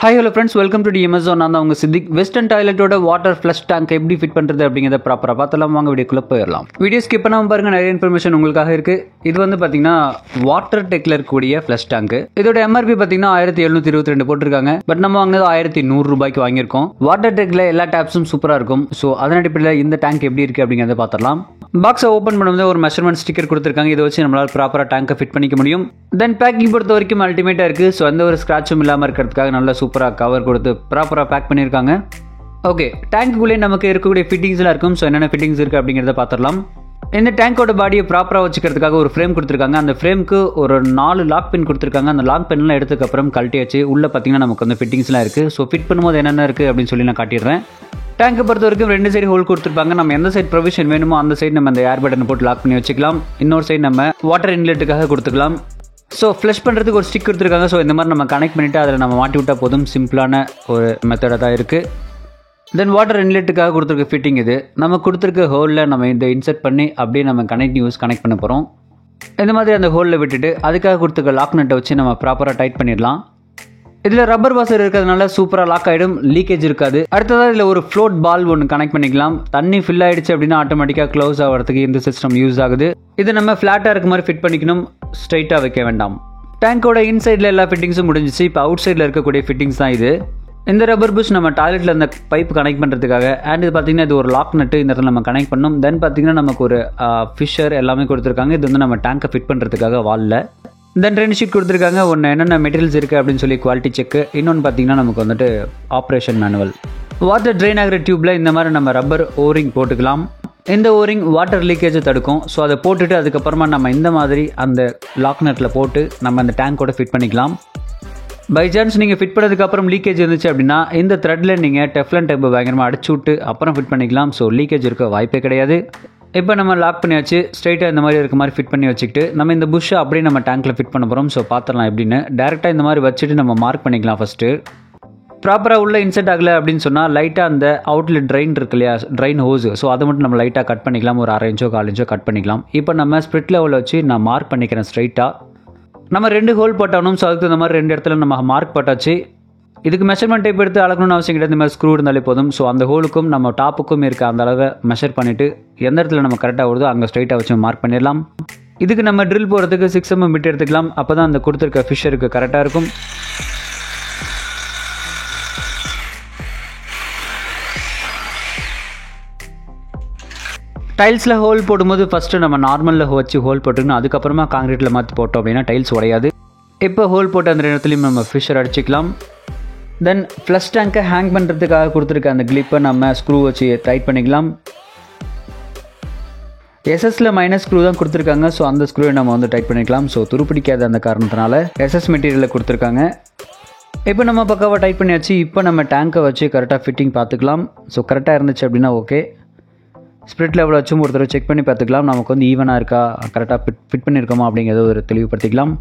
Hi hello friends, welcome to Amazon. நான் தான் உங்க சித்திக். வெஸ்டர்ன் டாய்லெட்டோட வாட்டர் ஃப்ளஷ் டேங்க் எப்படி ஃபிட் பண்றது அப்படிங்கறத ப்ராப்பரா பார்த்தலாம். வாங்க வீடியோக்குள்ள போயிடலாம். வீடியோ ஸ்கிப் பண்ணாம பாருங்க, நிறைய இன்ஃபர்மேஷன் உங்களுக்காக இருக்கு. இது வந்து பாத்தீங்கன்னா வாட்டர் டெக்ல இருக்கக்கூடிய ஃப்ளஷ் டேங்க். இதோட MRP பாத்தீங்கன்னா 1722 போட்டிருக்காங்க. பட் நம்ம வாங்கினது 1100 ரூபாய்க்கு வாங்கியிருக்கோம். வாட்டர் டெக்ல எல்லா டேப்ஸும் சூப்பரா இருக்கும். ஸோ அதன் அடிப்படையில் இந்த டேங்க் எப்படி இருக்கு அப்படிங்கறத பார்த்தலாம். பாக்ஸை ஓப்பன் பண்ணும்போது ஒரு மெஷர்மெண்ட் ஸ்டிக்கர் கொடுத்துருக்காங்க. இதை வச்சு நம்மளால ப்ராப்பரா டேங்கை ஃபிட் பண்ணிக்க முடியும். தென் பேக்கிங் பொறுத்த வரைக்கும் அல்டிமேட்டா இருக்கு. ஸோ எந்த ஒரு ஸ்கிராச்சும் இல்லாமல் இருக்கிறதுக்காக நல்ல சூப்பராக கவர் கொடுத்து ப்ராப்பராக பேக் பண்ணியிருக்காங்க. ஓகே, டேங்க்குள்ளே நமக்கு இருக்கக்கூடிய ஃபிட்டிங்ஸ்லாம் இருக்கும். ஸோ என்னென்ன ஃபிட்டிங்ஸ் இருக்குது அப்படிங்கிறத பார்த்துடலாம். இந்த டேங்கோட பாடியை ப்ராப்பராக வச்சுக்கிறதுக்காக ஒரு ஃப்ரேம் கொடுத்துருக்காங்க. அந்த ஃப்ரேமுக்கு ஒரு 4 லாக் பின் கொடுத்துருக்காங்க. அந்த லாக் பின்லாம் எடுத்ததுக்கப்புறம் கழட்டியாச்சு. உள்ளே பார்த்தீங்கன்னா நமக்கு வந்து ஃபிட்டிங்ஸ்லாம் இருக்குது. ஸோ ஃபிட் பண்ணும்போது என்னென்ன இருக்குது அப்படின்னு சொல்லி நான் காட்டிடுறேன். டேங்கை பொறுத்த வரைக்கும் 2 சைடு ஹோல் கொடுத்துருப்பாங்க. நம்ம எந்த சைடு ப்ரொவிஷன் வேணுமோ அந்த சைடு நம்ம அந்த ஏர் பட்டன் போட்டு லாக் பண்ணி வச்சுக்கலாம். இன்னொரு சைடு நம்ம வாட்டர் இன்லெட்டுக்காக கொடுத்துக்கலாம். ஸோ ஃப்ளஷ் பண்ணுறதுக்கு ஒரு ஸ்டிக் கொடுத்துருக்காங்க. ஸோ இந்த மாதிரி நம்ம கனெக்ட் பண்ணிவிட்டு அதில் நம்ம மாட்டி விட்டால் போதும். சிம்பிளான ஒரு மெத்தடாக தான் இருக்குது. தென் வாட்டர் இன்லெட்டுக்காக கொடுத்துருக்க ஃபிட்டிங் இது. நம்ம கொடுத்துருக்க ஹோலில் நம்ம இதை இன்சர்ட் பண்ணி அப்படியே நம்ம கனெக்ட் பண்ண போகிறோம். இந்த மாதிரி அந்த ஹோலில் விட்டுட்டு அதுக்காக கொடுத்துருக்க லாக் நட்டை வச்சு நம்ம ப்ராப்பராக டைட் பண்ணிடலாம். இதில் ரப்பர் வாசர் இருக்கிறதுனால சூப்பராக லாக் ஆகிடும், லீக்கேஜ் இருக்காது. அடுத்ததாக இதில் ஒரு ஃப்ளோட் பால் ஒன்று கனெக்ட் பண்ணிக்கலாம். தண்ணி ஃபில் ஆகிடுச்சு அப்படின்னா ஆட்டோமேட்டிக்காக க்ளோஸ் ஆகிறதுக்கு இந்த சிஸ்டம் யூஸ் ஆகுது. இது நம்ம ஃப்ளாட்டாக இருக்க மாதிரி ஃபிட் பண்ணிக்கணும், ஸ்ட்ரைட்டாக வைக்க வேண்டாம். டேங்கோட இன்சைடில் எல்லா ஃபிட்டிங்ஸும் முடிஞ்சிச்சு. இப்போ அவுட் சைடில் இருக்கக்கூடிய ஃபிட்டிங்ஸ் தான் இது. இந்த ரப்பர் புஷ் நம்ம டாய்லெட்டில் அந்த பைப் கனெக்ட் பண்ணுறதுக்காக. அண்ட் இது பார்த்தீங்கன்னா இது ஒரு லாக் நட்டு இந்த இடத்துல நம்ம கனெக்ட் பண்ணணும். தென் பார்த்தீங்கன்னா நமக்கு ஒரு ஃபிஷர் எல்லாமே கொடுத்துருக்காங்க. இது வந்து நம்ம டேங்கை ஃபிட் பண்ணுறதுக்காக வாலில். தென் 2 ஷீட் கொடுத்துருக்காங்க. ஒன்று என்னென்ன மெட்டீரியல்ஸ் இருக்குது அப்படின்னு சொல்லி குவாலிட்டி செக்கு. இன்னொன்று பார்த்தீங்கன்னா நமக்கு வந்துட்டு ஆப்ரேஷன் மேனுவல். வாட்டர் ட்ரெயின் ஆகிற டியூப்பில் இந்த மாதிரி நம்ம ரப்பர் ஓரிங் போட்டுக்கலாம். இந்த ஓரிங் வாட்டர் லீக்கேஜை தடுக்கும். ஸோ அதை போட்டுட்டு அதுக்கப்புறமா நம்ம இந்த மாதிரி அந்த லாக் நட்டில் போட்டு நம்ம அந்த டேங்கோட ஃபிட் பண்ணிக்கலாம். பை சான்ஸ் நீங்கள் ஃபிட் பண்ணதுக்கப்புறம் லீக்கேஜ் இருந்துச்சு அப்படின்னா இந்த த்ரெட்டில் நீங்கள் டெஃப்லன் டைப்பை பயங்கரமாக அடிச்சு விட்டு அப்புறம் ஃபிட் பண்ணிக்கலாம். ஸோ லீக்கேஜ் இருக்க வாய்ப்பே கிடையாது. இப்போ நம்ம லாக் பண்ணியாச்சு. ஸ்ட்ரைட்டாக இந்த மாதிரி இருக்க மாதிரி ஃபிட் பண்ணி வச்சுக்கிட்டு நம்ம இந்த புஷ்ஷை அப்படியே நம்ம டேங்க்கில் ஃபிட் பண்ண போகிறோம். ஸோ பார்த்துடலாம் எப்படின்னு. டேரெக்டாக இந்த மாதிரி வச்சுட்டு நம்ம மார்க் பண்ணிக்கலாம். ஃபஸ்ட்டு ப்ராப்பராக உள்ளே இன்செர்ட் ஆகலை அப்படின்னு சொன்னால் லைட்டாக அந்த அவுட்லெட் ட்ரெயின் இருக்கு இல்லையா, ட்ரெயின் ஹோஸ். ஸோ அதை மட்டும் நம்ம லைட்டாக கட் பண்ணிக்கலாம். ஒரு 1/2 இன்ச்சோ 1/4 இன்ச்சோ கட் பண்ணிக்கலாம். இப்போ நம்ம ஸ்ப்ரிட் லெவலில் வச்சு நான் மார்க் பண்ணிக்கிறேன் ஸ்ட்ரைட்டாக. நம்ம 2 ஹோல் போட்டாலும். ஸோ அதுக்கு இந்த மாதிரி 2 இடத்துல நம்ம மார்க் போட்டாச்சு. இதுக்கு மெஷர்மெண்ட் டைப் எடுத்து அளக்கணும்னு அவசியம் கிடையாது. இந்த மாதிரி ஸ்க்ரூ இருந்தாலே போதும். ஸோ அந்த ஹோலுக்கும் நம்ம டாப்புக்கும் இருக்க அந்த அளவை மெஷர் பண்ணிவிட்டு எந்த இடத்துல நம்ம கரெக்டாக வருதோ அங்கே ஸ்ட்ரைட்டாக வச்சு மார்க் பண்ணிடலாம். இதுக்கு நம்ம ட்ரில் போகிறதுக்கு 6 mm பிட் எடுத்துக்கலாம். அப்போ தான் அந்த கொடுத்துருக்க ஃபிஷருக்கு கரெக்டாக இருக்கும். டைல்ஸில் ஹோல் போடும்போது ஃபஸ்ட்டு நம்ம நார்மலில் வச்சு ஹோல் போட்டுக்கணும். அதுக்கப்புறமா காங்கிரீட்டில் மாற்றி போட்டோம் அப்படின்னா டைல்ஸ் உடையாது. இப்போ ஹோல் போட்டு அந்த 2 இடத்துலையும் நம்ம ஃபிஷர் அடிச்சிக்கலாம். தென் ஃப்ளஷ் டேங்கை ஹேங் பண்ணுறதுக்காக கொடுத்துருக்க அந்த கிளிப்பை நம்ம ஸ்க்ரூ வச்சு டைட் பண்ணிக்கலாம். எஸ்எஸ்ல மைனஸ் ஸ்க்ரூ தான் கொடுத்துருக்காங்க. ஸோ அந்த ஸ்க்ரூவை நம்ம வந்து டைட் பண்ணிக்கலாம். ஸோ துருப்பிடிக்காத அந்த காரணத்தினால எஸ்எஸ் மெட்டீரியலில் கொடுத்துருக்காங்க. இப்போ நம்ம பக்காவாக டைட் பண்ணியாச்சு. இப்போ நம்ம டேங்கை வச்சு கரெக்டாக ஃபிட்டிங் பார்த்துக்கலாம். ஸோ கரெக்டாக இருந்துச்சு அப்படின்னா ஓகே. ஸ்ப்ரிட் லெவலில் வச்சும் ஒரு தடவை செக் பண்ணி பார்த்துக்கலாம். நமக்கு வந்து ஈவனாக இருக்கா, கரெக்டாக ஃபிட் பண்ணியிருக்கோமா அப்படிங்கிறத ஒரு தெளிவுபடுத்திக்கலாம்.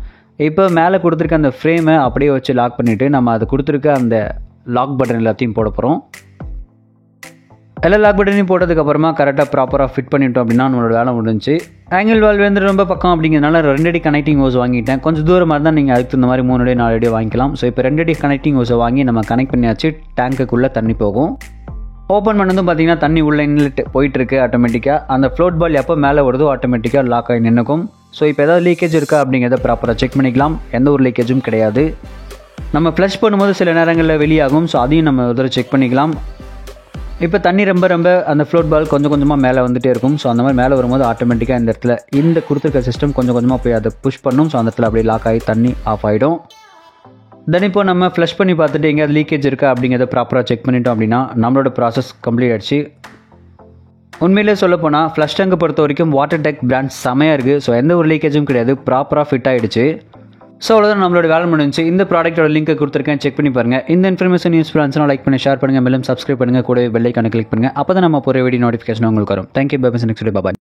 இப்போ மேலே கொடுத்துருக்க அந்த ஃப்ரேமை அப்படியே வச்சு லாக் பண்ணிவிட்டு நம்ம அது கொடுத்துருக்க அந்த லாக் பட்டன் எல்லாத்தையும் போட போகிறோம். எல்லா லாக் பட்டனையும் போட்டதுக்கப்புறமா கரெக்டாக ப்ராப்பராக ஃபிட் பண்ணிட்டோம் அப்படின்னா நம்மளோட வேலை முடிஞ்சு. ஆங்கிள் வால்வ் வந்து ரொம்ப பக்கம் அப்படிங்கிறதுனால 2 அடி கனெக்டிங் ஹோஸ் வாங்கிட்டேன். கொஞ்சம் தூரமாக இருந்தால் நீங்கள் அதுக்கு இந்த மாதிரி 3 அடி 4 அடி வாங்கிக்கலாம். ஸோ இப்போ 2 அடி கனெக்டிங் ஹோஸை வாங்கி நம்ம கனெக்ட் பண்ணியாச்சு. டேங்குக்குள்ளே தண்ணி போகும். ஓப்பன் பண்ணதும் பார்த்தீங்கன்னா தண்ணி உள்ள இன்லெட் போயிட்டுருக்கு ஆட்டோமேட்டிக்காக. அந்த ஃப்ளோட் பால் எப்போ மேலே வருதோ ஆட்டோமேட்டிக்காக லாக் ஆகி நின்றுக்கும். ஸோ இப்போ ஏதாவது லீக்கேஜ் இருக்கா அப்படிங்கிறத ப்ராப்பராக செக் பண்ணிக்கலாம். எந்த ஒரு லீக்கேஜும் கிடையாது. நம்ம ஃப்ளஷ் பண்ணும்போது சில நேரங்களில் வெளியாகும். ஸோ அதையும் நம்ம ஒரு தடவை செக் பண்ணிக்கலாம். இப்போ தண்ணி ரொம்ப அந்த ஃப்ளோட் பால் கொஞ்சம் கொஞ்சமாக மேலே வந்துகிட்டே இருக்கும். ஸோ அந்த மாதிரி மேலே வரும்போது ஆட்டோமேட்டிக்காக இந்த இடத்துல இந்த கொடுத்துருக்க சிஸ்டம் கொஞ்சம் கொஞ்சமாக போய் அதை புஷ் பண்ணும். ஸோ அந்த இடத்துல அப்படியே லாக் ஆகி தண்ணி ஆஃப் ஆகிடும். தென் இப்போ நம்ம ஃப்ளஷ் பண்ணி பார்த்துட்டு எங்கேயாவது லீக்கேஜ் இருக்கா அப்படிங்கிறத ப்ராப்பராக செக் பண்ணிட்டோம் அப்படின்னா நம்மளோட ப்ராசஸ் கம்ப்ளீட் ஆகிடுச்சு. உண்மையிலே சொல்லப்போனால் ஃப்ளஷ் டேங்கை பொறுத்த வரைக்கும் வாட்டர் டெக் பிராண்ட் செமையாக இருக்குது. ஸோ எந்த ஒரு லீக்கேஜும் கிடையாது, ப்ராப்பராக ஃபிட் ஆகிடுச்சு. ஸோ அவ்வளோதான், நம்மளோட வேலை முடிஞ்சு. இந்த ப்ராடக்ட்டோட லிங்க்கை கொடுத்துருக்கேன், செக் பண்ணி பாருங்கள். இந்த இன்ஃபர்மேஷன் யூஸ்ஃபுல்லாக இருந்துச்சுன்னா லைக் பண்ணி ஷேர் பண்ணுங்கள். மேலும் சப்ஸ்கிரைப் பண்ணுங்கள். கூட பெல் ஐக்கானை கிளிக் பண்ணுங்கள். அப்போ தான் நம்ம போகிற வீடியோ நோட்டிஃபிகேஷன் உங்களுக்கு வரும். Thank you. Bye bye. Next day. பாய்.